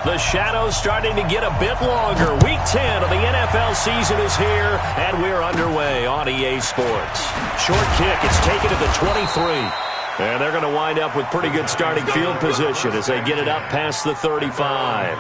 The shadow's starting to get a bit longer. Week 10 of the NFL season is here, and we're underway on EA Sports. Short kick. It's taken to the 23. And they're going to wind up with pretty good starting field position as they get it up past the 35.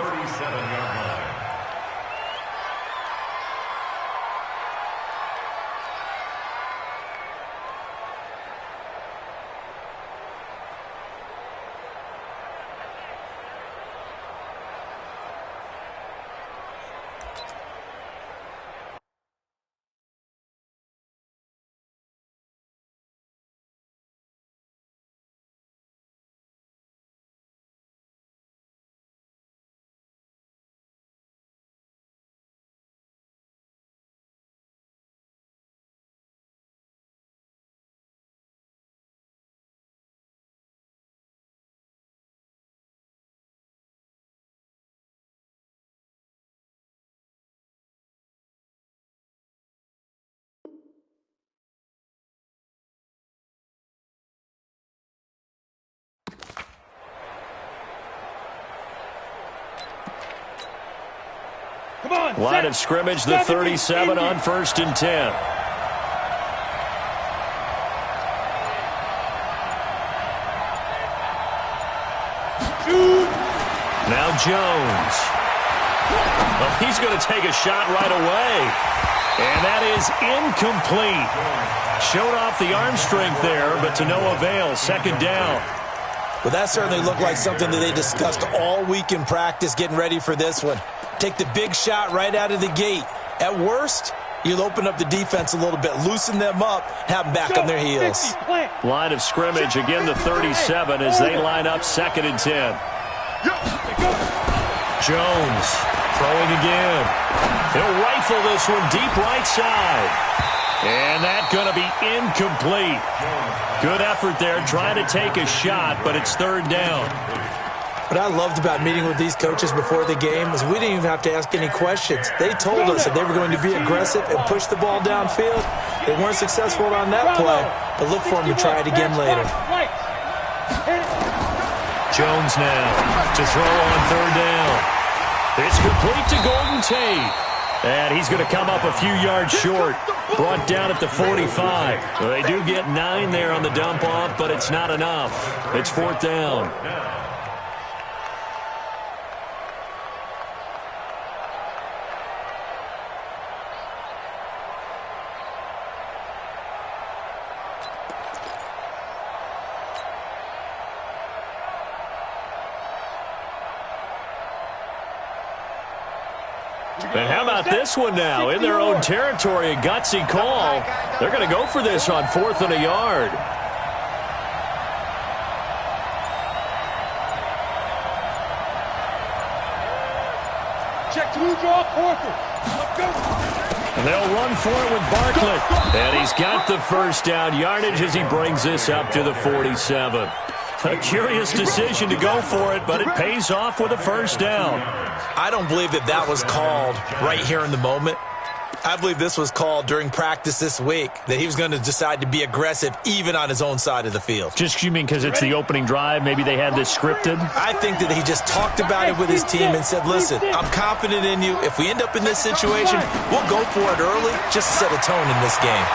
Line of scrimmage, the 37 on 1st and 10. Now Jones. Well, he's going to take a shot right away. And that is incomplete. Showed off the arm strength there, but to no avail. 2nd down. Well, that certainly looked like something that they discussed all week in practice getting ready for this one. Take the big shot right out of the gate. At worst, you'll open up the defense a little bit, loosen them up, have them back on their heels. Line of scrimmage, again the 37 as they line up 2nd and 10. Jones throwing again. He'll rifle this one deep right side. And that's going to be incomplete. Good effort there trying to take a shot, but it's 3rd down. What I loved about meeting with these coaches before the game is we didn't even have to ask any questions. They told us that they were going to be aggressive and push the ball downfield. They weren't successful on that play, but look for them to try it again later. Jones now to throw on 3rd down. It's complete to Golden Tate. And he's going to come up a few yards short. Brought down at the 45. Well, they do get 9 there on the dump off, but it's not enough. It's 4th down. And how about this one now? In their own territory, a gutsy call. They're going to go for this on 4th and a yard. Check 2, draw, Parker. Let's go. And they'll run for it with Bartlett. And he's got the 1st down yardage as he brings this up to the 47. A curious decision to go for it, but it pays off with a 1st down. I don't believe that was called right here in the moment. I believe this was called during practice this week, that he was going to decide to be aggressive even on his own side of the field. Just, you mean because it's the opening drive? Maybe they had this scripted? I think that he just talked about it with his team and said, listen, I'm confident in you. If we end up in this situation, we'll go for it early just to set a tone in this game.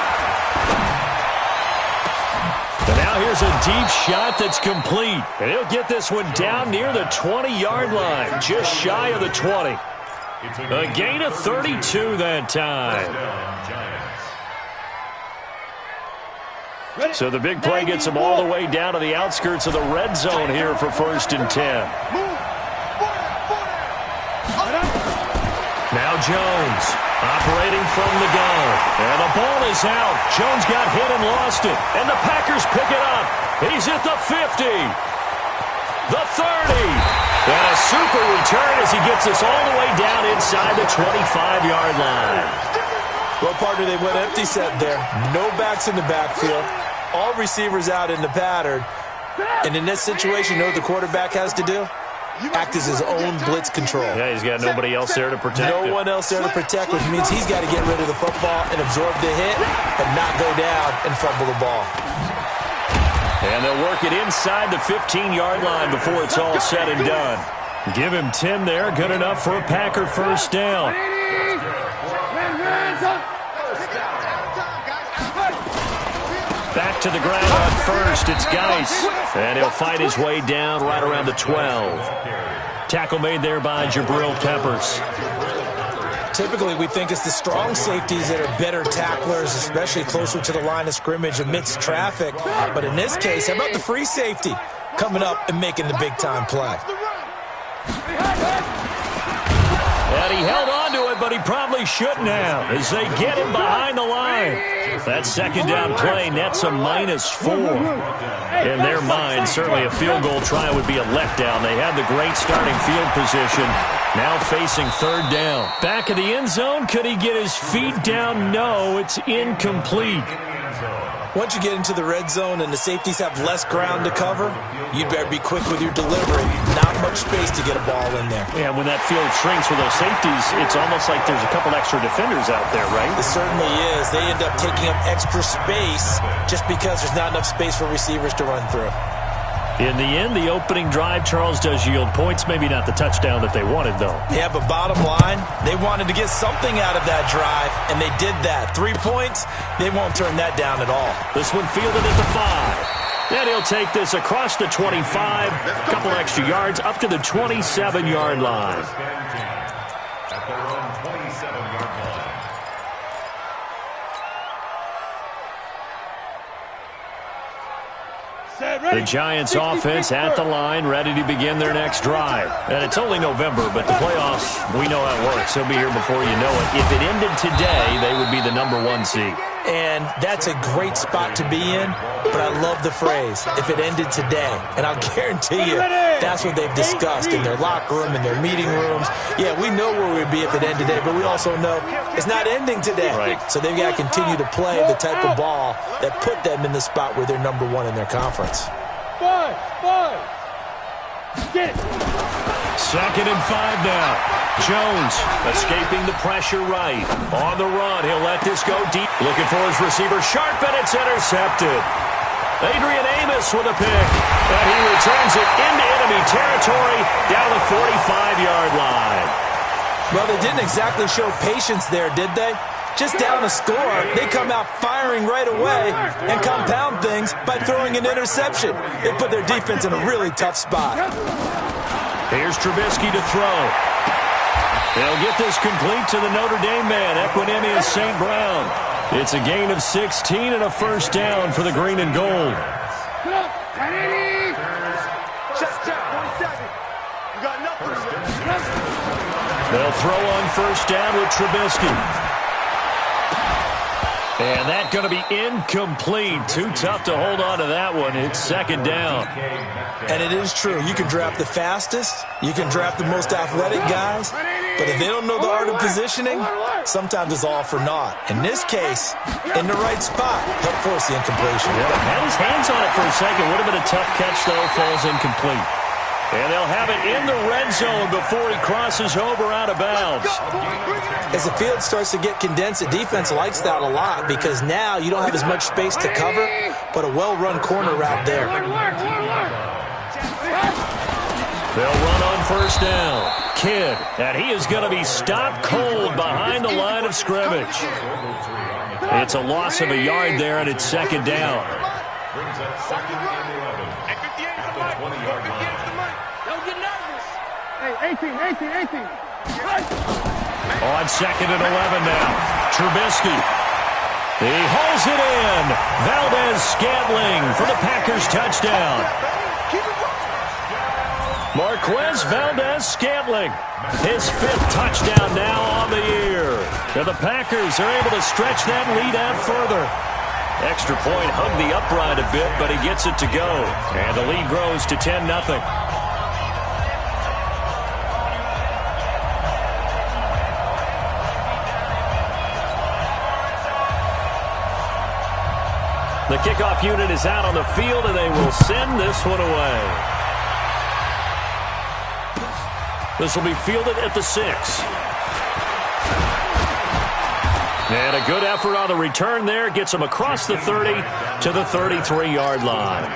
And now here's a deep shot that's complete. And he'll get this one down near the 20-yard line, just shy of the 20. A gain of 32 that time. So the big play gets them all the way down to the outskirts of the red zone here for 1st and 10. Now Jones operating from the gun. And the ball is out. Jones got hit and lost it. And the Packers pick it up. He's at the 50. The 30. And a super return as he gets us all the way down inside the 25-yard line. Well, partner, they went empty set there. No backs in the backfield. All receivers out in the pattern. And in this situation, you know what the quarterback has to do? Act as his own blitz control. Yeah, he's got nobody else there to protect him. No one else there to protect, which means he's got to get rid of the football and absorb the hit and not go down and fumble the ball. And they'll work it inside the 15-yard line before it's all said and done. Give him 10 there. Good enough for a Packer first down. Back to the ground on first. It's Geis. And he'll fight his way down right around the 12. Tackle made there by Jabril Peppers. Typically, we think it's the strong safeties that are better tacklers, especially closer to the line of scrimmage amidst traffic. But in this case, how about the free safety coming up and making the big-time play? And he held on to it, but he probably shouldn't have as they get him behind the line. That second down play nets a -4. In their mind, certainly a field goal try would be a letdown. They had the great starting field position. Now facing third down. Back of the end zone. Could he get his feet down? No, it's incomplete. Once you get into the red zone and the safeties have less ground to cover, you'd better be quick with your delivery. Not much space to get a ball in there. Yeah, when that field shrinks with those safeties, it's almost like there's a couple extra defenders out there, right? It certainly is. They end up taking up extra space just because there's not enough space for receivers to run through. In the end, the opening drive, Charles, does yield points. Maybe not the touchdown that they wanted, though. Yeah, but bottom line, they wanted to get something out of that drive, and they did that. 3 points, they won't turn that down at all. This one fielded at the 5. And he'll take this across the 25, a couple extra yards, up to the 27-yard line. The Giants offense at the line, ready to begin their next drive. And it's only November, but the playoffs, we know how it works. They'll be here before you know it. If it ended today, they would be the #1 seed. And that's a great spot to be in, but I love the phrase, if it ended today. And I'll guarantee you, that's what they've discussed in their locker room, in their meeting rooms. Yeah, we know where we'd be if it ended today, but we also know it's not ending today. Right. So they've got to continue to play the type of ball that put them in the spot where they're #1 in their conference. 5. Get it. 2nd and 5 now. Jones escaping the pressure right. On the run, he'll let this go deep. Looking for his receiver, sharp, and it's intercepted. Adrian Amos with a pick. And he returns it into enemy territory down the 45-yard line. Well, they didn't exactly show patience there, did they? Just down a score, they come out firing right away and compound things by throwing an interception. They put their defense in a really tough spot. Here's Trubisky to throw. They'll get this complete to the Notre Dame man, Equanimeous St. Brown. It's a gain of 16 and a first down for the green and gold. They'll throw on first down with Trubisky. And that's going to be incomplete. Too tough to hold on to that one. It's 2nd down. And it is true. You can draft the fastest. You can draft the most athletic guys. But if they don't know the art of positioning, sometimes it's all for naught. In this case, in the right spot, help force the incompletion. Yeah, had his hands on it for a second. Would have been a tough catch, though. Falls incomplete. And they'll have it in the red zone before he crosses over out of bounds. As the field starts to get condensed, the defense likes that a lot because now you don't have as much space to cover, but a well-run corner route there. They'll run on first down. Kidd, and he is going to be stopped cold behind the line of scrimmage. It's a loss of a yard there, and it's 2nd down. Hey, 18. On 2nd and 11 now. Trubisky. He holds it in. Valdez-Scantling for the Packers touchdown. Marquez Valdez-Scantling. His 5th touchdown now on the year. And the Packers are able to stretch that lead out further. Extra point hugged the upright a bit, but he gets it to go. And the lead grows to 10-0. The kickoff unit is out on the field, and they will send this one away. This will be fielded at the 6. And a good effort on the return there. Gets them across the 30 to the 33-yard line.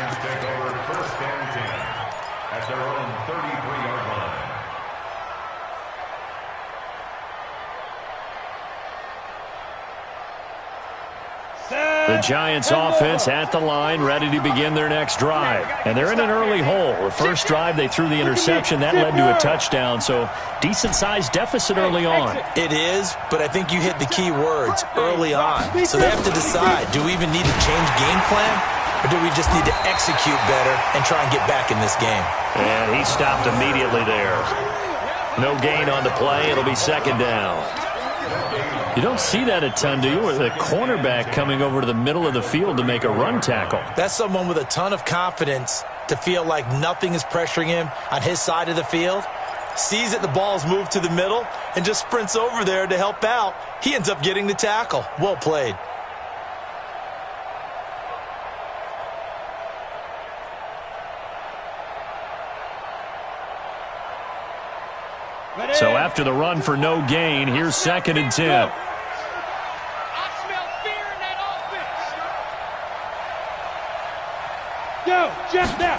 The Giants offense at the line, ready to begin their next drive. And they're in an early hole. The first drive, they threw the interception. That led to a touchdown, so decent-sized deficit early on. It is, but I think you hit the key words, early on. So they have to decide, do we even need to change game plan, or do we just need to execute better and try and get back in this game? And he stopped immediately there. No gain on the play. It'll be second down. You don't see that a ton, do you? With a cornerback coming over to the middle of the field to make a run tackle. That's someone with a ton of confidence to feel like nothing is pressuring him on his side of the field. Sees that the ball's moved to the middle and just sprints over there to help out. He ends up getting the tackle. Well played. So after the run for no gain, here's 2nd and 10. I smell fear in that offense. Go, Jeff, now.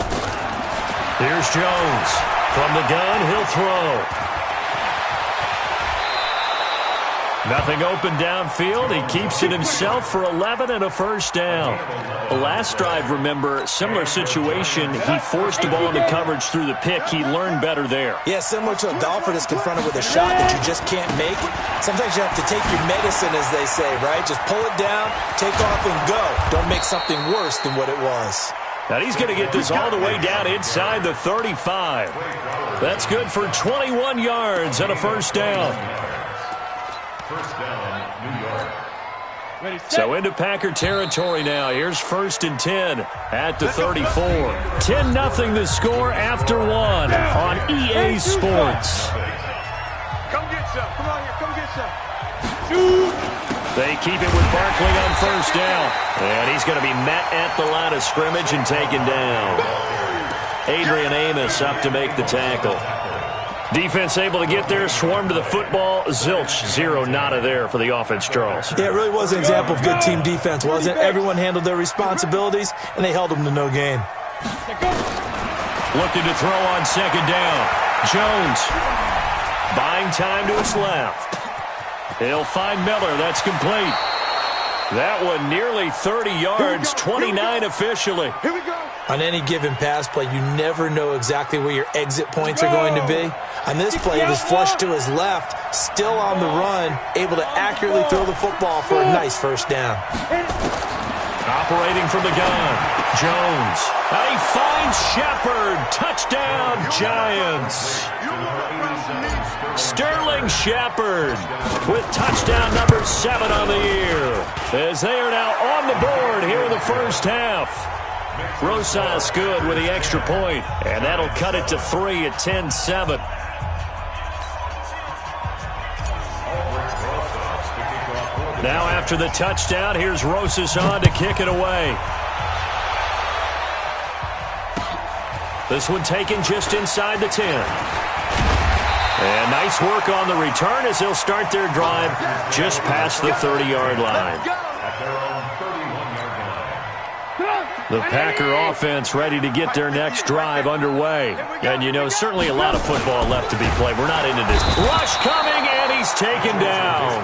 Here's Jones. From the gun, he'll throw. Nothing open downfield. He keeps it himself for 11 and a first down. The last drive, remember, similar situation. He forced the ball into coverage through the pick. He learned better there. Yeah, similar to a golfer that's confronted with a shot that you just can't make. Sometimes you have to take your medicine, as they say, right? Just pull it down, take off, and go. Don't make something worse than what it was. Now he's going to get this all the way down inside the 35. That's good for 21 yards and a first down. First down, New York. So into Packer territory now. Here's 1st and 10 at the 34. 10-0 the score after one on EA Sports. Come get some. Come on here. Come get some. Shoot. They keep it with Barkley on first down. And he's going to be met at the line of scrimmage and taken down. Adrian Amos up to make the tackle. Defense able to get there, swarm to the football. Zilch, 0 nada there for the offense, Charles. Yeah, it really was an example of good team defense, wasn't it? Everyone handled their responsibilities, and they held them to no gain. Looking to throw on second down. Jones buying time to his left. He'll find Miller. That's complete. That one nearly 30 yards, 29 officially. Here we go. On any given pass play, you never know exactly where your exit points are going to be. On this play, it was flushed to his left, still on the run, able to accurately throw the football for a nice first down. Operating from the gun, Jones. And he finds Shepard. Touchdown, Giants. Sterling Shepard with touchdown number 7 on the year, as they are now on the board here in the first half. Rosas good with the extra point, and that'll cut it to 3 at 10-7. Now after the touchdown, here's Rosas on to kick it away. This one taken just inside the 10. And nice work on the return as they'll start their drive just past the 30-yard line. The Packer offense ready to get their next drive underway. And, you know, certainly a lot of football left to be played. We're not into this. Rush coming, and he's taken down.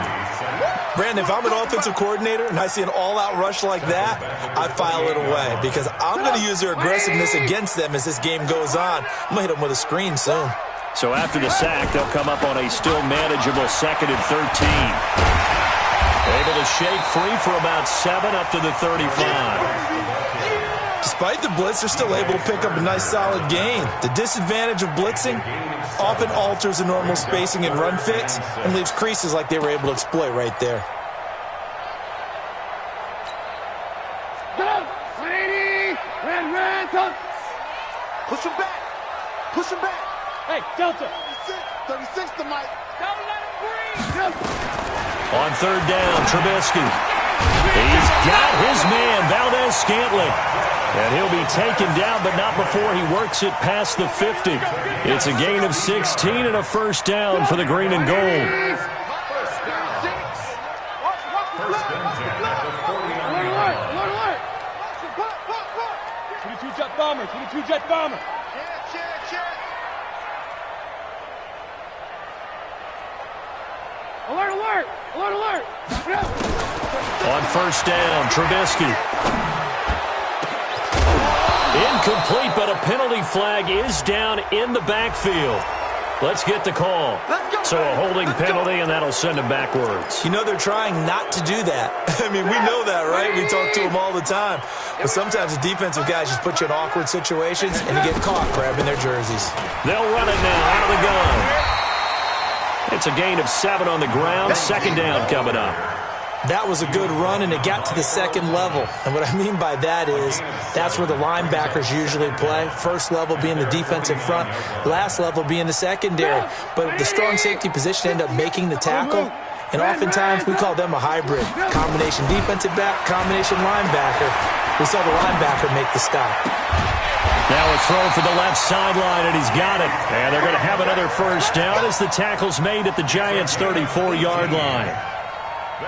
Brandon, if I'm an offensive coordinator and I see an all-out rush like that, I file it away because I'm going to use their aggressiveness against them as this game goes on. I'm going to hit them with a screen soon. So after the sack, they'll come up on a still manageable 2nd and 13. Able to shake free for about 7 up to the 35. Despite the blitz, they're still able to pick up a nice solid gain. The disadvantage of blitzing often alters the normal spacing and run fits and leaves creases like they were able to exploit right there. Go! 180! Ran, push him back! Push him back! Hey, Delta! 36 to Mike! Don't let him breathe! On third down, Trubisky. He's got his man, Valdez-Scantling. And he'll be taken down, but not before he works it past the 50. It's a gain of 16 and a first down for the green and gold. First down at the 40-yard line. 22 jet bomber, 22 jet bomber. Alert, alert! Alert, alert! On first down, Trubisky. Incomplete, but a penalty flag is down in the backfield. Let's get the call. So a holding penalty, and that'll send him backwards. You know they're trying not to do that. I mean, we know that, right? We talk to them all the time. But sometimes the defensive guys just put you in awkward situations, and you get caught grabbing their jerseys. They'll run it now out of the gun. It's a gain of 7 on the ground. Second down coming up. That was a good run, and it got to the second level. And what I mean by that is that's where the linebackers usually play. First level being the defensive front, last level being the secondary. But the strong safety position ended up making the tackle, and oftentimes we call them a hybrid. Combination defensive back, combination linebacker. We saw the linebacker make the stop. Now a throw for the left sideline, and he's got it. And they're going to have another first down as the tackle's made at the Giants' 34-yard line.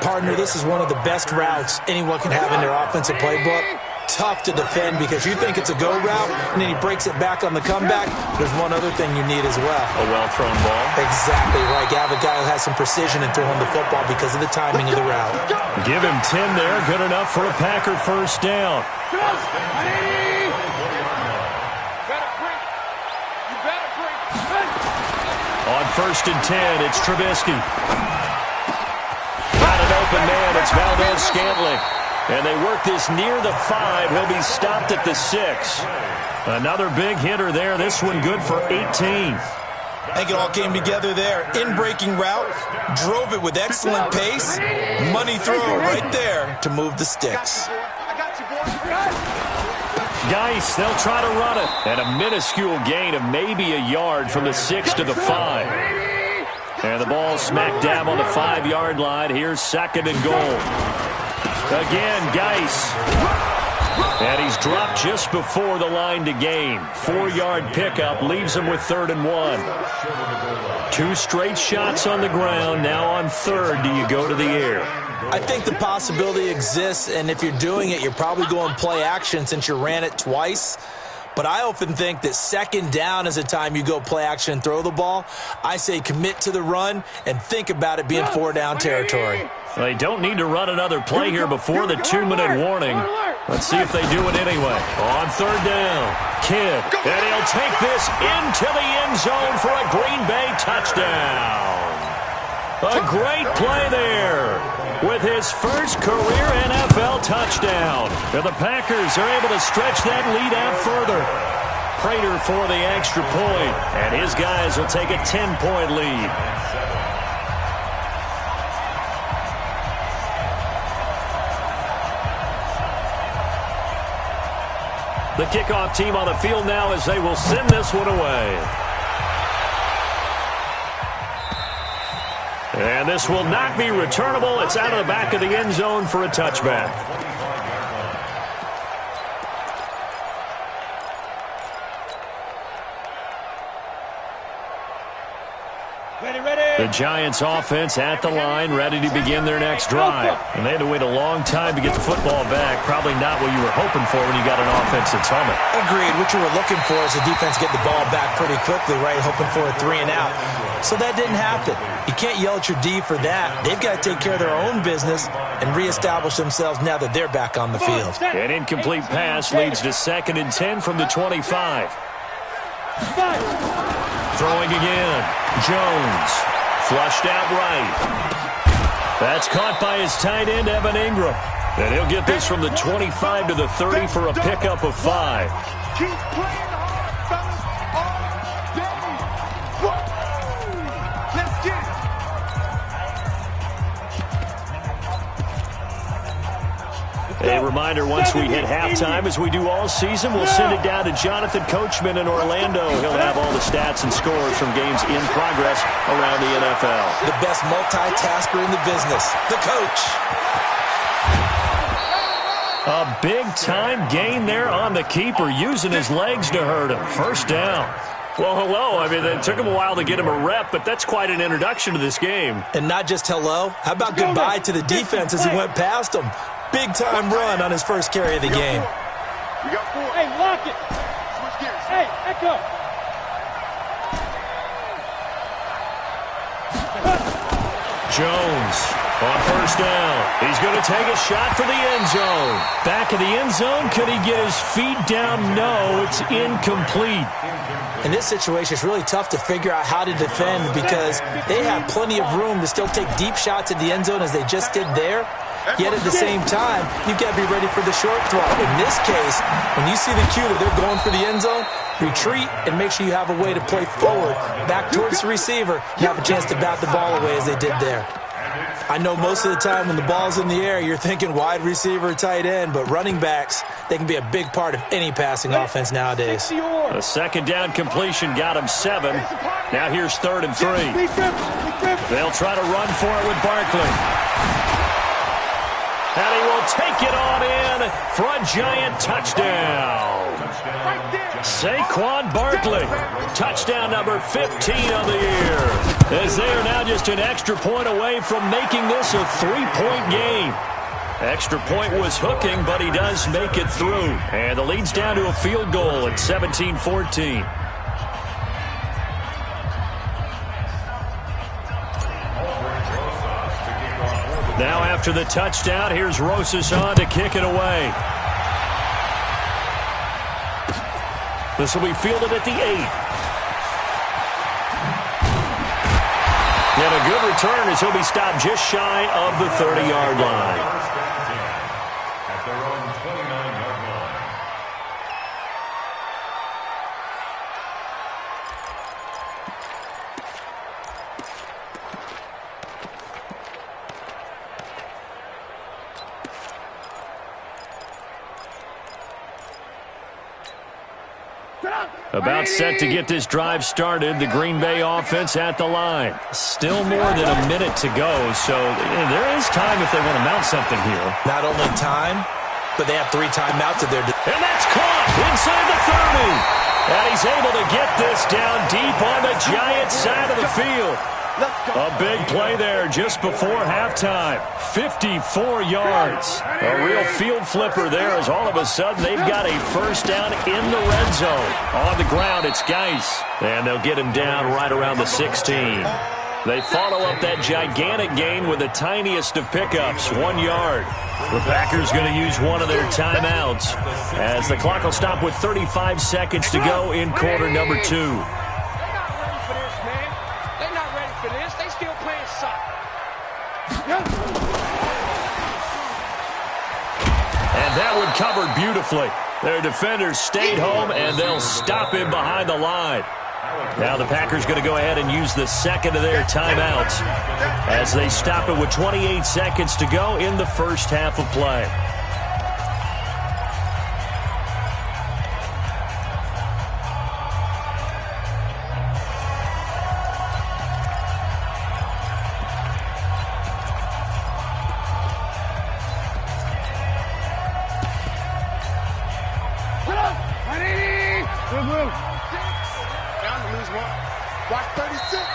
Partner, this is one of the best routes anyone can have in their offensive playbook. Tough to defend because you think it's a go route, and then he breaks it back on the comeback. There's one other thing you need as well. A well-thrown ball. Exactly right. You have a guy who has some precision in throwing the football because of the timing of the route. Give him 10 there. Good enough for a Packer first down. On first and 10, it's Trubisky. Got an open man. It's Valdez-Scantling. And they work this near the 5. He'll be stopped at the 6. Another big hitter there. This one good for 18. I think it all came together there. In-breaking route, drove it with excellent pace. Money throw right there to move the sticks. Geis, they'll try to run it. And a minuscule gain of maybe a yard from the 6 to the 5. And the ball smack dab on the 5-yard line. Here's second and goal. Again, Geis. And he's dropped just before the line to gain. 4-yard pickup leaves him with 3rd and 1. 2 straight shots on the ground. Now on 3rd, do you go to the air? I think the possibility exists, and if you're doing it, you're probably going play action since you ran it twice. But I often think that second down is a time you go play action and throw the ball. I say commit to the run and think about it being 4-down territory. They don't need to run another play here before the 2-minute warning. Let's see if they do it anyway. On 3rd down, Kidd. And he'll take this into the end zone for a Green Bay touchdown. A great play there with his first career NFL touchdown. And the Packers are able to stretch that lead out further. Prater for the extra point, and his guys will take a 10-point lead. The kickoff team on the field now as they will send this one away. And this will not be returnable. It's out of the back of the end zone for a touchback. The Giants offense at the line, ready to begin their next drive. And they had to wait a long time to get the football back. Probably not what you were hoping for when you got an offense that's humming. Agreed. What you were looking for is the defense get the ball back pretty quickly, right? Hoping for a 3-and-out. So that didn't happen. You can't yell at your D for that. They've got to take care of their own business and reestablish themselves now that they're back on the field. An incomplete pass leads to 2nd and 10 from the 25. Throwing again. Jones. Flushed out right. That's caught by his tight end, Evan Ingram. And he'll get this from the 25 to the 30 for a pickup of 5. Keep playing hard, fellas, all day. Let's get it. A reminder, once we hit halftime, as we do all season, we'll send it down to Jonathan Coachman in Orlando. He'll have all the stats and scores from games in progress around the NFL. The best multitasker in the business, the coach. A big-time gain there on the keeper, using his legs to hurt him. First down. Well, hello. I mean, it took him a while to get him a rep, but that's quite an introduction to this game. And not just hello. How about goodbye to the defense as he went past him? Big-time run on his first carry of the game. We got 4. Hey, lock it. Switch gears. Hey, Echo. Jones on first down. He's going to take a shot for the end zone. Back of the end zone. Could he get his feet down? No, it's incomplete. In this situation, it's really tough to figure out how to defend because they have plenty of room to still take deep shots at the end zone as they just did there. Yet at the same time, you've got to be ready for the short throw. In this case, when you see the cue that they're going for the end zone, retreat and make sure you have a way to play forward, back towards the receiver, and have a chance to bat the ball away as they did there. I know most of the time when the ball's in the air, you're thinking wide receiver, tight end, but running backs, they can be a big part of any passing offense nowadays. A second down completion got him 7. Now here's 3rd and 3. They'll try to run for it with Barkley. And he will take it on in for a giant touchdown. Saquon Barkley, touchdown number 15 of the year. As they are now just an extra point away from making this a 3-point game. Extra point was hooking, but he does make it through. And the lead's down to a field goal at 17-14. Now after the touchdown, here's Rosas on to kick it away. This will be fielded at the 8. And a good return as he'll be stopped just shy of the 30-yard line. At their own 29-yard line. About set to get this drive started, the Green Bay offense at the line. Still more than a minute to go, so there is time if they want to mount something here. Not only time, but they have 3 timeouts at their... And that's caught inside the 30. And he's able to get this down deep on the Giants side of the field. A big play there just before halftime. 54 yards. A real field flipper there as all of a sudden they've got a first down in the red zone. On the ground, it's Geis. And they'll get him down right around the 16. They follow up that gigantic gain with the tiniest of pickups, 1 yard. The Packers going to use one of their timeouts as the clock will stop with 35 seconds to go in quarter number 2. And that one covered beautifully. Their defenders stayed home, and they'll stop him behind the line. Now the Packers going to go ahead and use the second of their timeouts as they stop it with 28 seconds to go in the first half of play.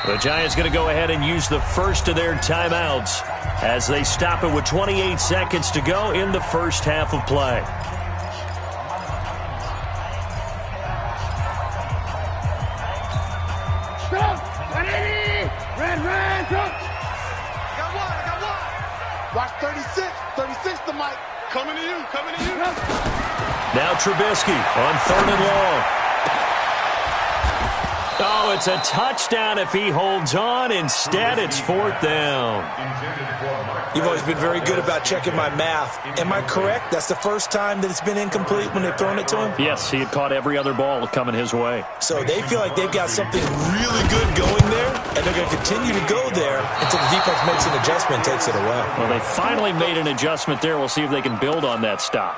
The Giants going to go ahead and use the first of their timeouts as they stop it with 28 seconds to go in the first half of play. Watch 36. 36 the mic. Coming to you. Coming to you. Now Trubisky on 3rd and long. Oh, it's a touchdown if he holds on. Instead, it's 4th down. You've always been very good about checking my math. Am I correct? That's the first time that it's been incomplete when they've thrown it to him? Yes, he had caught every other ball coming his way. So they feel like they've got something really good going there, and they're going to continue to go there until the defense makes an adjustment and takes it away. Well, they finally made an adjustment there. We'll see if they can build on that stop.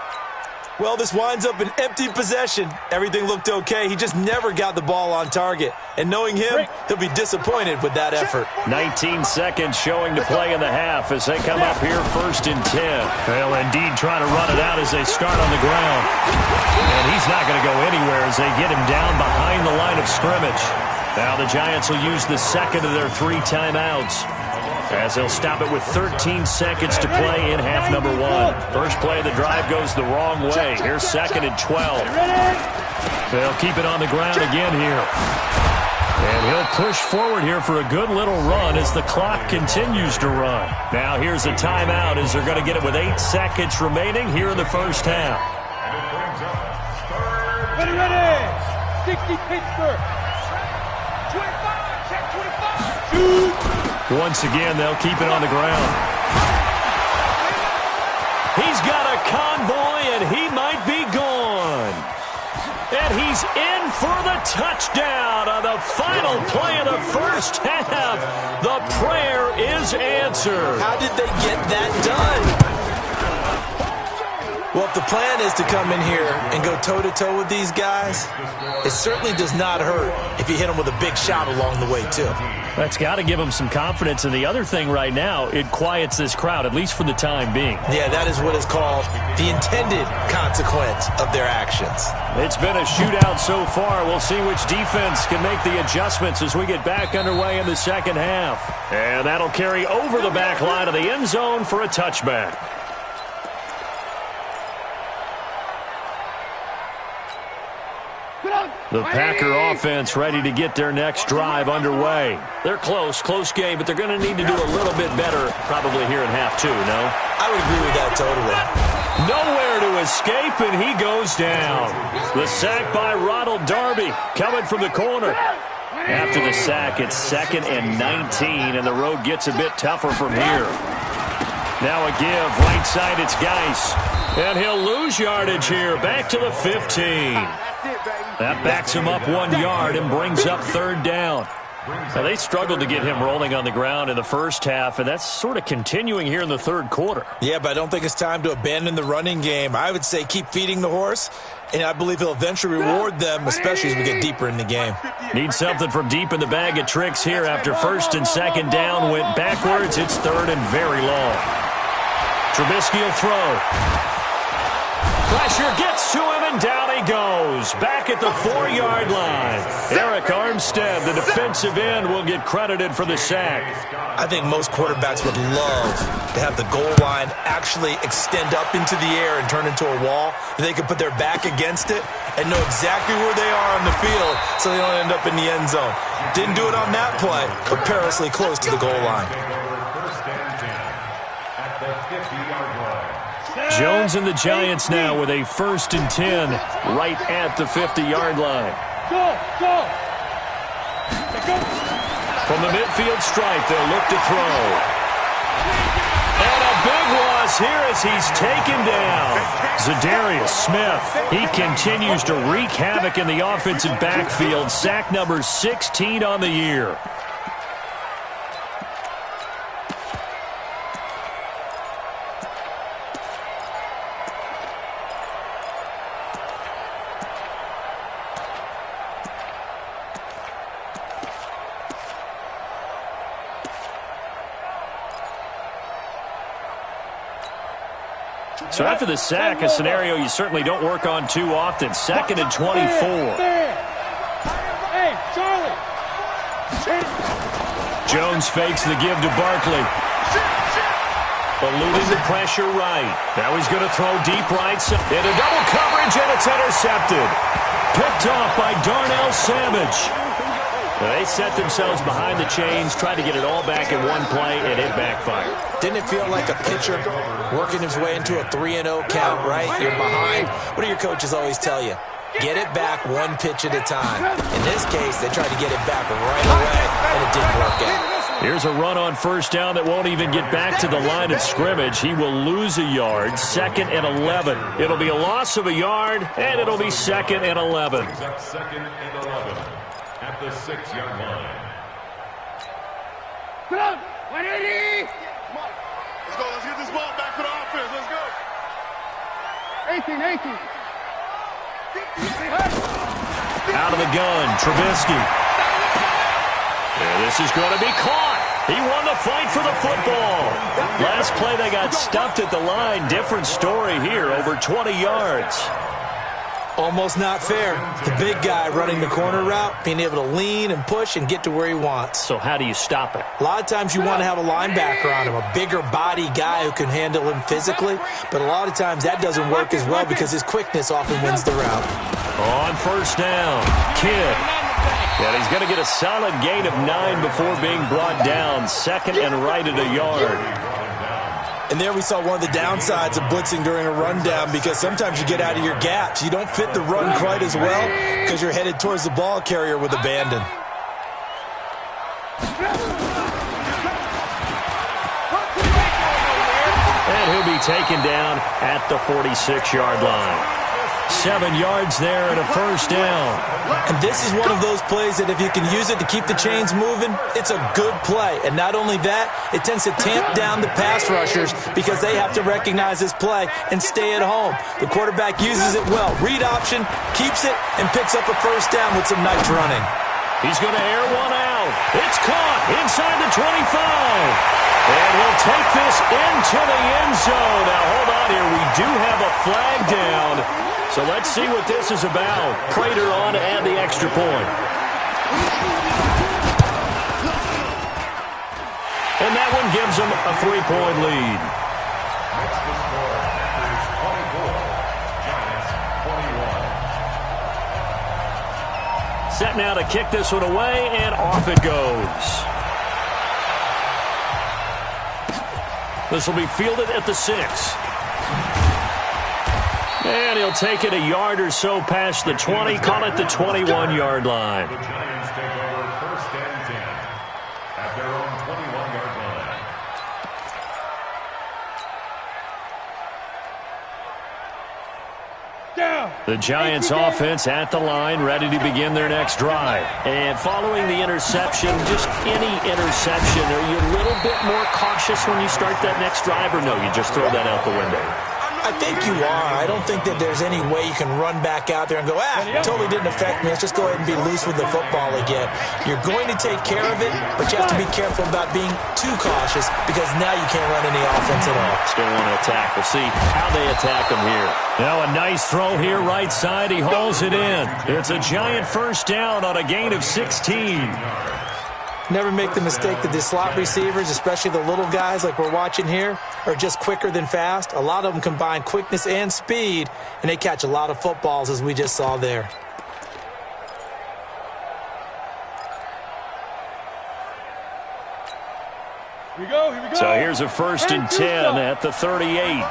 Well, this winds up an empty possession. Everything looked okay. He just never got the ball on target. And knowing him, he'll be disappointed with that effort. 19 seconds showing to play in the half as they come up here 1st and 10. They'll indeed try to run it out as they start on the ground. And he's not going to go anywhere as they get him down behind the line of scrimmage. Now the Giants will use the second of their 3 timeouts as they'll stop it with 13 seconds to play in half number 1. First play of the drive goes the wrong way. Here's 2nd and 12. They'll keep it on the ground again here. And he'll push forward here for a good little run as the clock continues to run. Now here's a timeout as they're going to get it with 8 seconds remaining here in the first half. Ready. 60 Pittsburgh. 25, check 25. Once again, they'll keep it on the ground. He's got a convoy, and he might be gone. And he's in for the touchdown on the final play of the first half. The prayer is answered. How did they get that done? Well, if the plan is to come in here and go toe-to-toe with these guys, it certainly does not hurt if you hit them with a big shot along the way, too. That's got to give them some confidence. And the other thing right now, it quiets this crowd, at least for the time being. Yeah, that is what is called the intended consequence of their actions. It's been a shootout so far. We'll see which defense can make the adjustments as we get back underway in the second half. And that'll carry over the back line of the end zone for a touchback. The Packer offense ready to get their next drive underway. They're close game, but they're going to need to do a little bit better probably here in half two, no? I would agree with that totally. Nowhere to escape, and he goes down. The sack by Ronald Darby coming from the corner. After the sack, it's 2nd and 19, and the road gets a bit tougher from here. Now a give, right side, it's Geis. And he'll lose yardage here, back to the 15. That backs him up 1 yard and brings up 3rd down. Now, they struggled to get him rolling on the ground in the first half, and that's sort of continuing here in the third quarter. Yeah, but I don't think it's time to abandon the running game. I would say keep feeding the horse, and I believe he'll eventually reward them, especially as we get deeper in the game. Need something from deep in the bag of tricks here after 1st and 2nd down went backwards. It's 3rd and very long. Trubisky will throw. Pressure gets to him, and down he goes. Back at the 4-yard line. Eric Armstead, the defensive end, will get credited for the sack. I think most quarterbacks would love to have the goal line actually extend up into the air and turn into a wall. They can put their back against it and know exactly where they are on the field so they don't end up in the end zone. Didn't do it on that play, but perilously close to the goal line. Jones and the Giants now with a 1st and 10 right at the 50-yard line. Go! From the midfield stripe, they'll look to throw. And a big loss here as he's taken down. Zadarius Smith, he continues to wreak havoc in the offensive backfield. Sack number 16 on the year. So after the sack, a scenario you certainly don't work on too often. 2nd and 24. Hey, Charlie. Jones fakes the give to Barkley. Eluding the pressure right. Now he's going to throw deep right side. Into double coverage, and it's intercepted. Picked off by Darnell Savage. They set themselves behind the chains, tried to get it all back in one play, and it backfired. Didn't it feel like a pitcher working his way into a 3-0 count, right? You're behind. What do your coaches always tell you? Get it back one pitch at a time. In this case, they tried to get it back right away, and it didn't work out. Here's a run on 1st down that won't even get back to the line of scrimmage. He will lose a yard, 2nd and 11. It'll be a loss of a yard, and it'll be 2nd and 11. 2nd and 11 at the 6-yard line. Come on, 180. Let's get this ball back for the offense. Let's go. 18. Out of the gun, Trubisky. And this is going to be caught. He won the fight for the football. Last play, they got stuffed at the line. Different story here, over 20 yards. Almost not fair. The big guy running the corner route, being able to lean and push and get to where he wants. So how do you stop it? A lot of times you want to have a linebacker on him, a bigger body guy who can handle him physically, but a lot of times that doesn't work as well because his quickness often wins the route. On 1st down, Kidd. And he's going to get a solid gain of 9 before being brought down. Second and right at a yard. And there we saw one of the downsides of blitzing during a rundown, because sometimes you get out of your gaps. You don't fit the run quite as well because you're headed towards the ball carrier with abandon. And he'll be taken down at the 46-yard line. 7 yards there and a first down. And this is one of those plays that if you can use it to keep the chains moving, it's a good play. And not only that, it tends to tamp down the pass rushers because they have to recognize this play and stay at home. The quarterback uses it well. Read option, keeps it, and picks up a first down with some nice running. He's going to air one out. It's caught inside the 25. And he'll take this into the end zone. Now, hold on here. We do have a flag down. So let's see what this is about. Prater on to add the extra point. And that one gives them a 3-point lead. Next to score, Packers 24, Giants 21. Set now to kick this one away, and off it goes. This will be fielded at the 6. And he'll take it a yard or so past the 20, call it the 21-yard line. The Giants take over first and 10 at their own 21-yard line. The Giants offense at the line, ready to begin their next drive. And following the interception, just any interception, are you a little bit more cautious when you start that next drive, or no, you just throw that out the window? I think you are. I don't think that there's any way you can run back out there and go, totally didn't affect me. Let's just go ahead and be loose with the football again. You're going to take care of it, but you have to be careful about being too cautious because now you can't run any offense at all. Still want to attack. We'll see how they attack him here. Now a nice throw here, right side. He hauls it in. It's a Giant first down on a gain of 16. Never make the mistake that the slot receivers, especially the little guys like we're watching here, are just quicker than fast. A lot of them combine quickness and speed, and they catch a lot of footballs, as we just saw there. Here we go, here we go. So here's a first and 10 at the 38. Kill.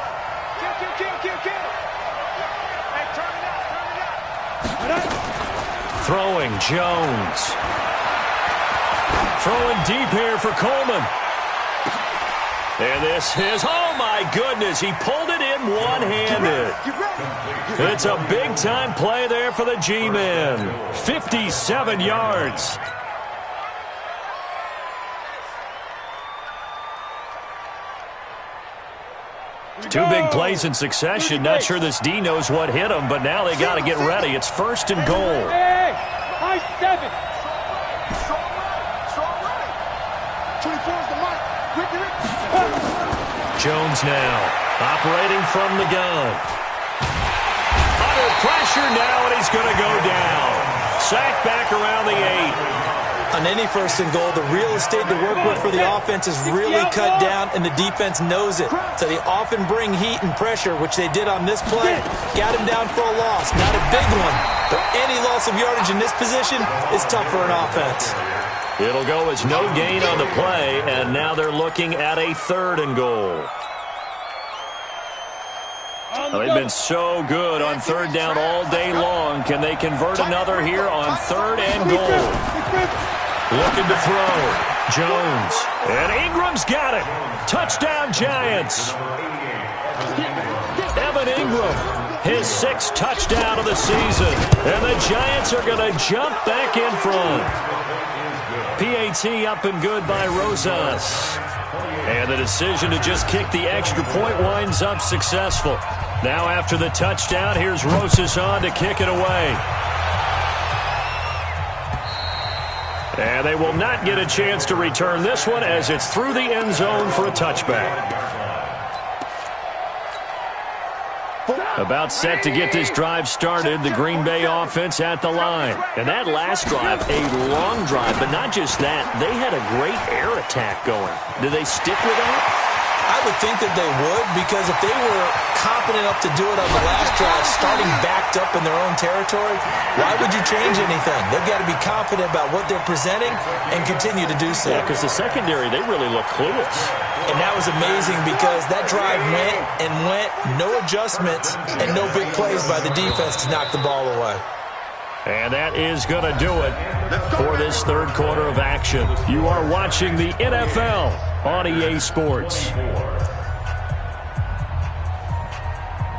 Hey, turn it up. Throwing, Jones. Throwing deep here for Coleman. And this is, oh my goodness, he pulled it in one-handed. It's a big-time play there for the G-Men. 57 yards. Two big plays in succession. Not sure this D knows what hit him, but now they got to get ready. It's first and goal. Hey, high 7. Strong right. 24 is the mark. Jones now operating from the gun. Under pressure now, and he's going to go down. Sacked back around the 8. On any first and goal, the real estate to work with for the offense is really cut down, and the defense knows it. So they often bring heat and pressure, which they did on this play. Got him down for a loss. Not a big one, but any loss of yardage in this position is tough for an offense. It'll go as no gain on the play, and now they're looking at a third and goal. Well, they've been so good on third down all day long. Can they convert another here on third and goal? Looking to throw. Jones. And Ingram's got it. Touchdown, Giants. Evan Ingram, his 6th touchdown of the season. And the Giants are going to jump back in front. PAT up and good by Rosas. And the decision to just kick the extra point winds up successful. Now after the touchdown, here's Rosas on to kick it away. And they will not get a chance to return this one as it's through the end zone for a touchback. About set to get this drive started, the Green Bay offense at the line. And that last drive, a long drive, but not just that. They had a great air attack going. Do they stick with that? I would think that they would, because if they were confident enough to do it on the last drive, starting backed up in their own territory, why would you change anything? They've got to be confident about what they're presenting and continue to do so. Yeah, because the secondary, they really look clueless. And that was amazing because that drive went and went, no adjustments, and no big plays by the defense to knock the ball away. And that is going to do it for this third quarter of action. You are watching the NFL on EA Sports.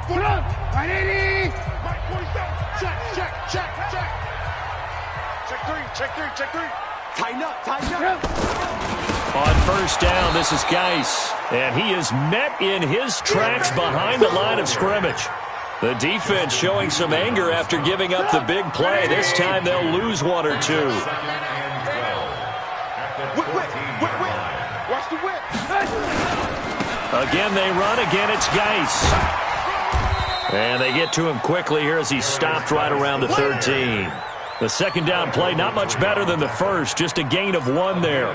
Put up! 180! Mike 47! Check! Check three! Tighten up! On first down, this is Geis. And he is met in his tracks behind the line of scrimmage. The defense showing some anger after giving up the big play. This time they'll lose one or two. Watch the whip! Again they run. Again it's Geis. And they get to him quickly here as he stopped right around the 13. The second down play, not much better than the first. Just a gain of 1 there.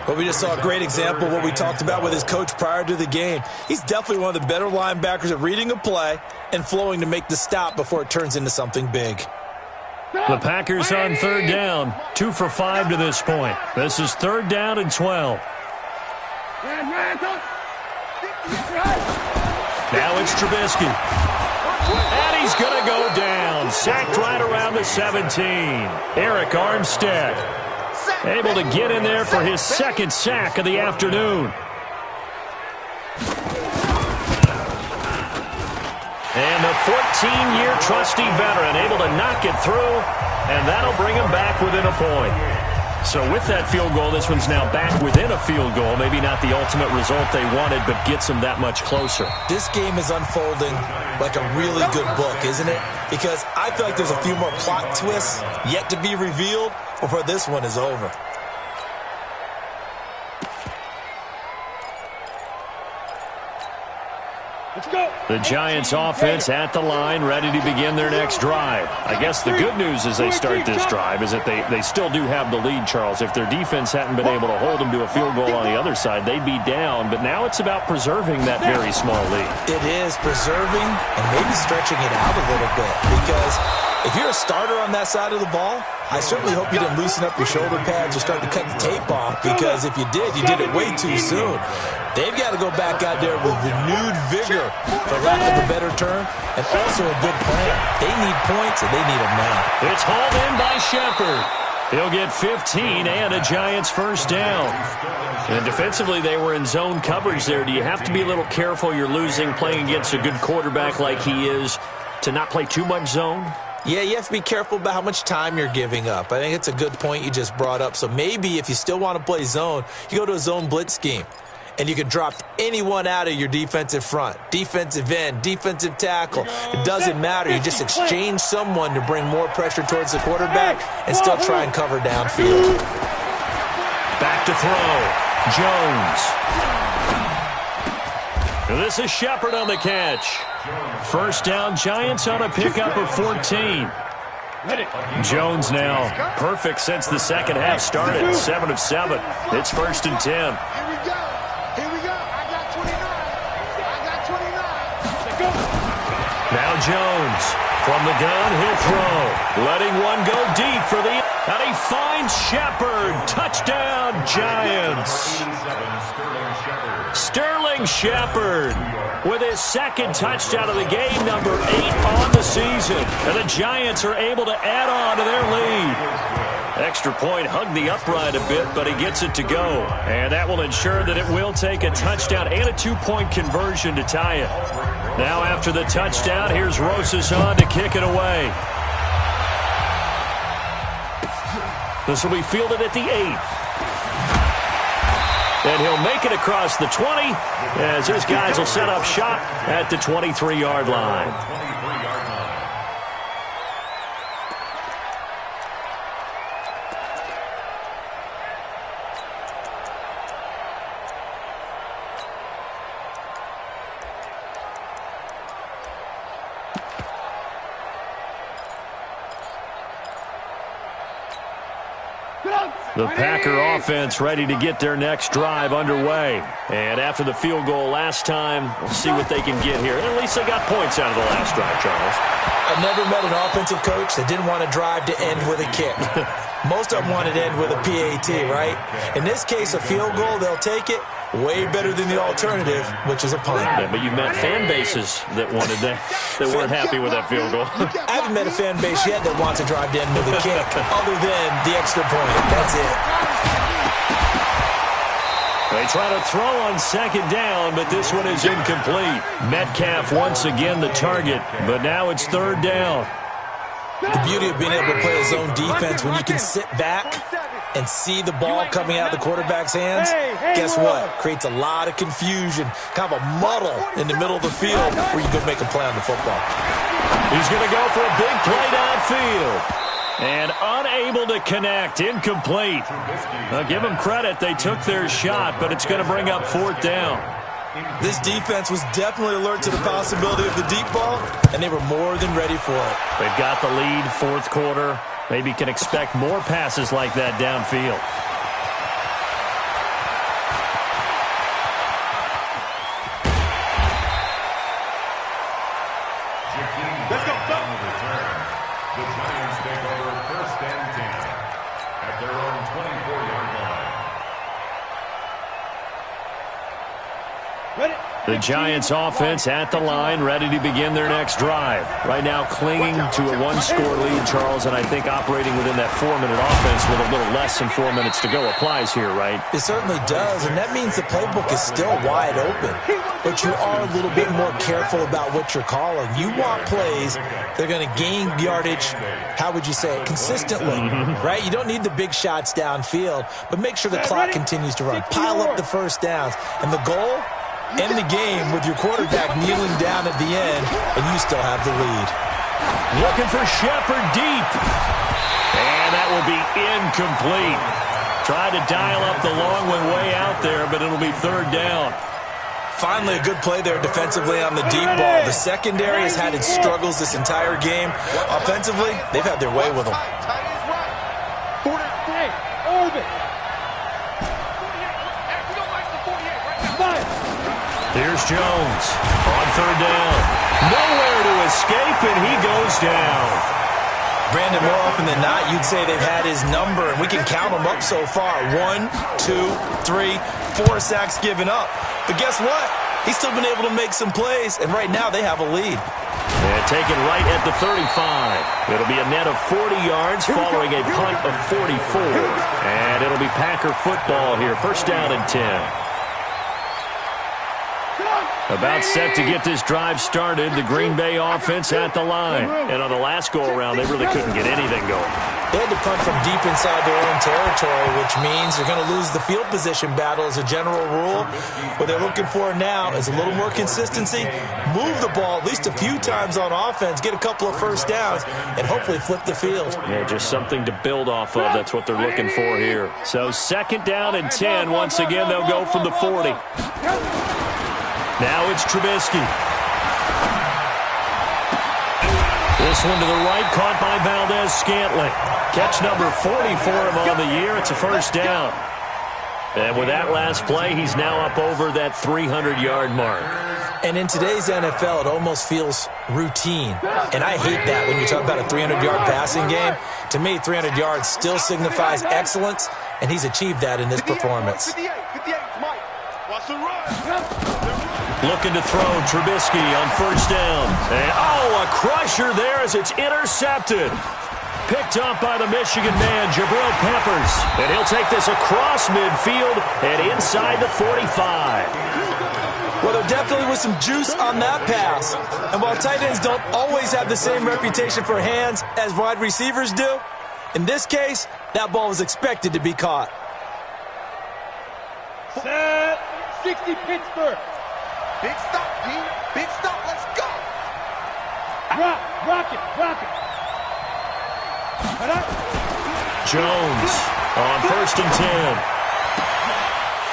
But we just saw a great example of what we talked about with his coach prior to the game. He's definitely one of the better linebackers at reading a play and flowing to make the stop before it turns into something big. The Packers on third down, 2 for 5 to this point. This is third down and 12. Now it's Trubisky. And he's going to go down. Sacked right around the 17. Eric Armstead able to get in there for his second sack of the afternoon. And the 14-year trusty veteran able to knock it through, and that'll bring him back within a point. So with that field goal, this one's now back within a field goal. Maybe not the ultimate result they wanted, but gets them that much closer. This game is unfolding like a really good book, isn't it? Because I feel like there's a few more plot twists yet to be revealed before this one is over. The Giants offense at the line, ready to begin their next drive. I guess the good news as they start this drive is that they still do have the lead, Charles. If their defense hadn't been able to hold them to a field goal on the other side, they'd be down. But now it's about preserving that very small lead. It is preserving and maybe stretching it out a little bit, because if you're a starter on that side of the ball, I certainly hope you didn't loosen up your shoulder pads or start to cut the tape off, because if you did it way too soon. They've got to go back out there with renewed vigor, for lack of a better term, and also a good plan. They need points, and they need them now. It's hauled in by Shepard. He'll get 15 and a Giants first down. And defensively, they were in zone coverage there. Do you have to be a little careful? You're losing, playing against a good quarterback like he is, to not play too much zone? Yeah, you have to be careful about how much time you're giving up. I think it's a good point you just brought up. So maybe if you still want to play zone, you go to a zone blitz scheme. And you can drop anyone out of your defensive front, defensive end, defensive tackle. It doesn't matter. You just exchange someone to bring more pressure towards the quarterback and still try and cover downfield. Back to throw. Jones. This is Shepard on the catch. First down, Giants on a pickup of 14. Jones now perfect since the second half started. 7 of 7. It's first and 10. Now Jones from the gun, he'll throw. Letting one go deep for the... And he finds Shepard. Touchdown, Giants. Sterling Shepard with his second touchdown of the game, number 8 on the season. And the Giants are able to add on to their lead. Extra point, hugged the upright a bit, but he gets it to go. And that will ensure that it will take a touchdown and a 2-point conversion to tie it. Now after the touchdown, here's Rosas on to kick it away. This will be fielded at the 8. And he'll make it across the 20 as his guys will set up shop at the 23-yard line. Get up! The Packer offense ready to get their next drive underway. And after the field goal last time, we'll see what they can get here. At least they got points out of the last drive, Charles. I've never met an offensive coach that didn't want to drive to end with a kick. Most of them wanted to end with a PAT, right? In this case, a field goal, they'll take it. Way better than the alternative, which is a punt. Yeah, but you met fan bases that wanted that weren't happy with that field goal. I haven't met a fan base yet that wants to drive to end with a kick, other than the extra point. That's it. They try to throw on second down, but this one is incomplete. Metcalf once again the target, but now it's third down. The beauty of being able to play a zone defense when you can sit back and see the ball coming out of the quarterback's hands, guess what? Creates a lot of confusion, kind of a muddle in the middle of the field where you can make a play on the football. He's going to go for a big play downfield. And unable to connect, incomplete. Now, give them credit, they took their shot, but it's going to bring up fourth down. This defense was definitely alert to the possibility of the deep ball, and they were more than ready for it. They've got the lead, fourth quarter. Maybe can expect more passes like that downfield. Let's go. The Giants take over first and 10 at their own 24-yard line. Ready? The Giants offense at the line, ready to begin their next drive. Right now clinging to a one-score lead, Charles, and I think operating within that 4-minute offense with a little less than 4 minutes to go applies here, right? It certainly does, and that means the playbook is still wide open. But you are a little bit more careful about what you're calling. You want plays that are going to gain yardage, how would you say it, consistently, right? You don't need the big shots downfield, but make sure the clock continues to run. Pile up the first downs, and the goal? End the game with your quarterback kneeling down at the end, and you still have the lead. Looking for Shepard deep. And that will be incomplete. Tried to dial up the long one way out there, but it'll be third down. Finally, a good play there defensively on the deep ball. The secondary has had its struggles this entire game. Offensively, they've had their way with them. Here's Jones on third down. Nowhere to escape, and he goes down. Brandon, more often than not, you'd say they've had his number, and we can count them up so far. 1, 2, 3, 4 sacks given up. But guess what? He's still been able to make some plays, and right now they have a lead. And taken right at the 35. It'll be a net of 40 yards following a punt of 44. And it'll be Packer football here. First down and 10. About set to get this drive started, the Green Bay offense at the line. And on the last go-around, they really couldn't get anything going. They had to punt from deep inside their own territory, which means they're going to lose the field position battle as a general rule. What they're looking for now is a little more consistency, move the ball at least a few times on offense, get a couple of first downs, and hopefully flip the field. Yeah, just something to build off of. That's what they're looking for here. So second down and 10. Once again, they'll go from the 40. Now it's Trubisky. This one to the right, caught by Valdez-Scantling. Catch number 40 for him on the year. It's a first down. And with that last play, he's now up over that 300-yard mark. And in today's NFL, it almost feels routine. And I hate that when you talk about a 300-yard passing game. To me, 300 yards still signifies excellence, and he's achieved that in this performance. Looking to throw, Trubisky on first down. And, a crusher there as it's intercepted. Picked up by the Michigan man, Jabril Peppers. And he'll take this across midfield and inside the 45. Well, there definitely was some juice on that pass. And while tight ends don't always have the same reputation for hands as wide receivers do, in this case, that ball was expected to be caught. Set 60 Pittsburgh. Big stop, G. Big stop. Let's go. Rock it. Jones on first and 10.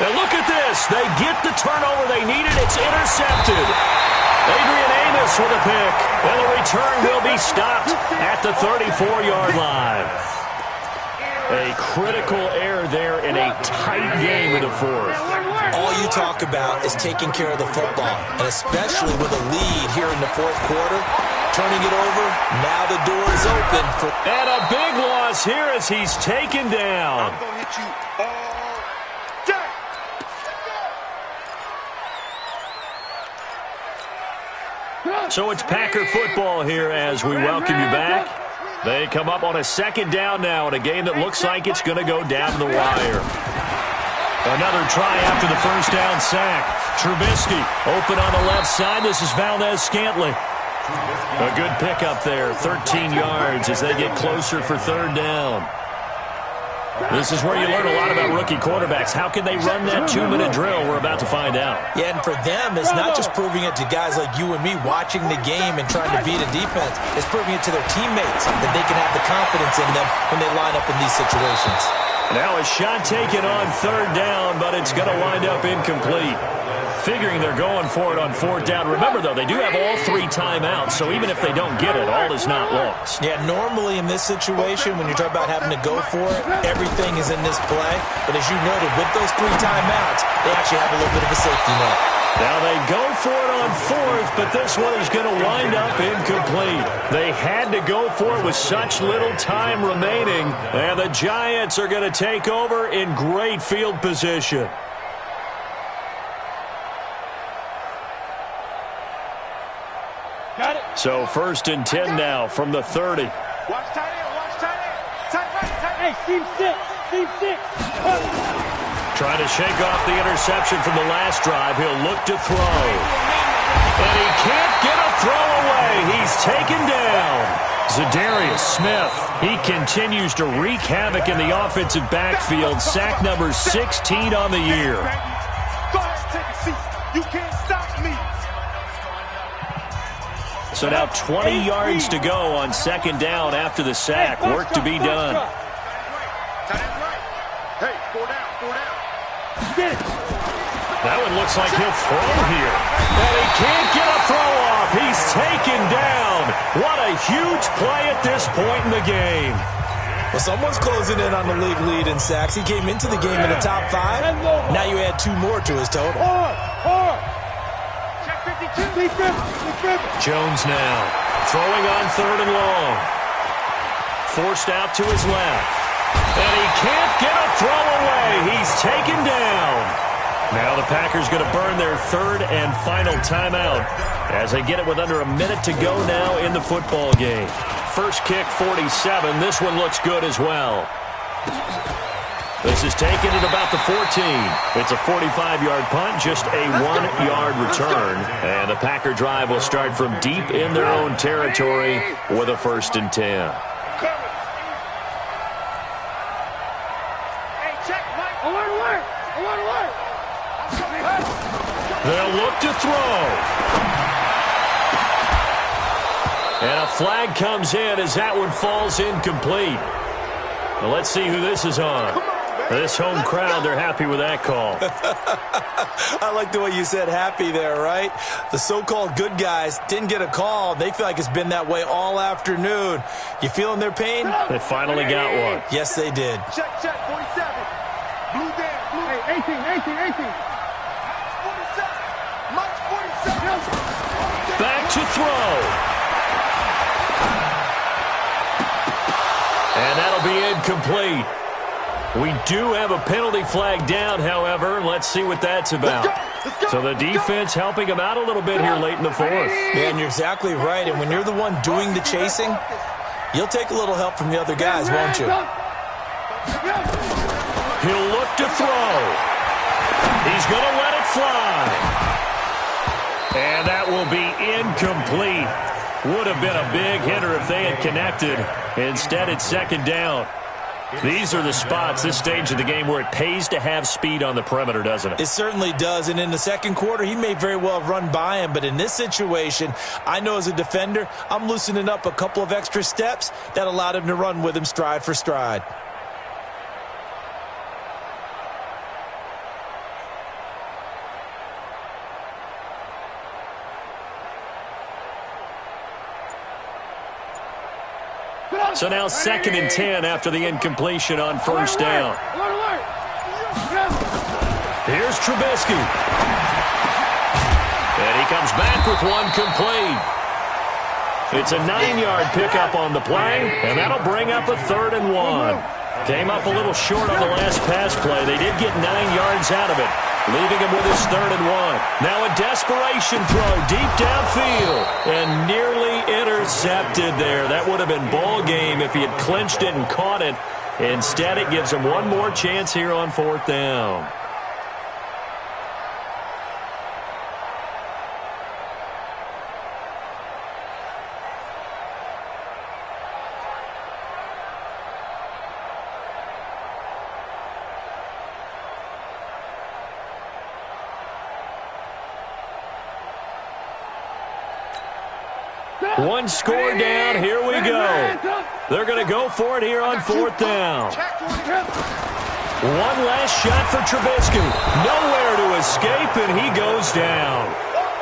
And look at this. They get the turnover they needed. It's intercepted. Adrian Amos with a pick. And the return will be stopped at the 34-yard line. A critical error there in a tight game in the fourth. All you talk about is taking care of the football, and especially with a lead here in the fourth quarter, turning it over, now the door is open. And a big loss here as he's taken down. I'm going to hit you all day. So it's Packer football here as we welcome you back. They come up on a second down now in a game that looks like it's going to go down the wire. Another try after the first down sack. Trubisky open on the left side. This is Valdez-Scantling. A good pickup there, 13 yards as they get closer for third down. This is where you learn a lot about rookie quarterbacks. How can they run that 2-minute drill? We're about to find out. Yeah, and for them, it's not just proving it to guys like you and me watching the game and trying to beat a defense. It's proving it to their teammates that they can have the confidence in them when they line up in these situations. Now a shot taken on third down, but it's going to wind up incomplete. Figuring they're going for it on fourth down. Remember, though, they do have all 3 timeouts, so even if they don't get it, all is not lost. Yeah, normally in this situation, when you're talking about having to go for it, everything is in this play. But as you noted, with those 3 timeouts, they actually have a little bit of a safety net. Now they go for it on fourth, but this one is going to wind up incomplete. They had to go for it with such little time remaining, and the Giants are going to take over in great field position. So first and 10 now from the 30. Watch tight end, watch tight end. Tight right, tight Hey, team 6, team 6. Trying to shake off the interception from the last drive. He'll look to throw. And he can't get a throw away. He's taken down. Za'Darius Smith, he continues to wreak havoc in the offensive backfield. Sack number 16 on the year. Go ahead, take a seat. You can't stop me. So now 20 yards to go on second down after the sack. Work to be done. Hey, 4 down, 4 down. That one looks like he'll throw here. And he can't get a throw off. He's taken down. What a huge play at this point in the game. Well, someone's closing in on the league lead in sacks. He came into the game in the top 5. Now you add 2 more to his total. Jones now throwing on third and long. Forced out to his left. And he can't get a throw away. He's taken down. Now the Packers going to burn their third and final timeout as they get it with under a minute to go now in the football game. First kick, 47. This one looks good as well. This is taken at about the 14. It's a 45-yard punt, just a 1-yard return. And the Packer drive will start from deep in their own territory with a first and 10. They'll look to throw. And a flag comes in as that one falls incomplete. Well, let's see who this is on. This home crowd, they're happy with that call. I like the way you said happy there, right? The so-called good guys didn't get a call. They feel like it's been that way all afternoon. You feeling their pain? They finally got one. Yes, they did. Check, 47. Blue down, blue. Hey, 18. 47. Mike 47. Back to throw. And that'll be incomplete. We do have a penalty flag down, however. Let's see what that's about. So the defense helping him out a little bit here late in the fourth. Yeah, and you're exactly right. And when you're the one doing the chasing, you'll take a little help from the other guys, won't you? He'll look to throw. He's going to let it fly. And that will be incomplete. Would have been a big hitter if they had connected. Instead, it's second down. These are the spots, this stage of the game, where it pays to have speed on the perimeter, doesn't it? It certainly does, and in the second quarter, he may very well have run by him, but in this situation, I know as a defender, I'm loosening up a couple of extra steps that allowed him to run with him stride for stride. So now 2nd and 10 after the incompletion on first down. Here's Trubisky. And he comes back with one complete. It's a 9-yard pickup on the play, and that'll bring up a 3rd and 1. Came up a little short on the last pass play. They did get 9 yards out of it, leaving him with his 3rd and 1. Now a desperation throw deep downfield and nearly intercepted there. That would have been ball game if he had clinched it and caught it. Instead, it gives him one more chance here on 4th down. One score down. Here we go. They're going to go for it here on 4th down. One last shot for Trubisky. Nowhere to escape, and he goes down.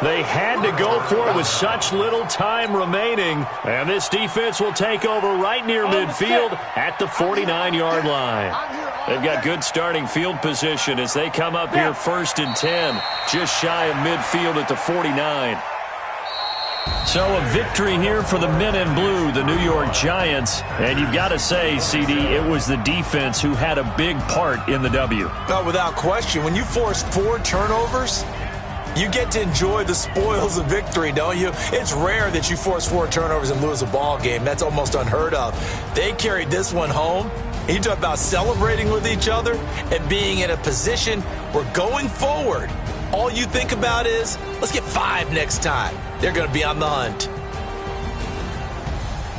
They had to go for it with such little time remaining, and this defense will take over right near midfield at the 49-yard line. They've got good starting field position as they come up here 1st and 10, just shy of midfield at the 49. So a victory here for the men in blue, the New York Giants. And you've got to say, CD, it was the defense who had a big part in the W. No, without question. When you force 4 turnovers, you get to enjoy the spoils of victory, don't you? It's rare that you force 4 turnovers and lose a ball game. That's almost unheard of. They carried this one home. You talk about celebrating with each other and being in a position where going forward, all you think about is, let's get 5 next time. They're going to be on the hunt.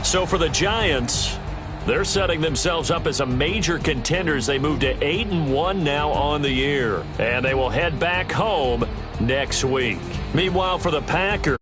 So for the Giants, they're setting themselves up as a major contender as they move to 8-1 now on the year. And they will head back home next week. Meanwhile, for the Packers,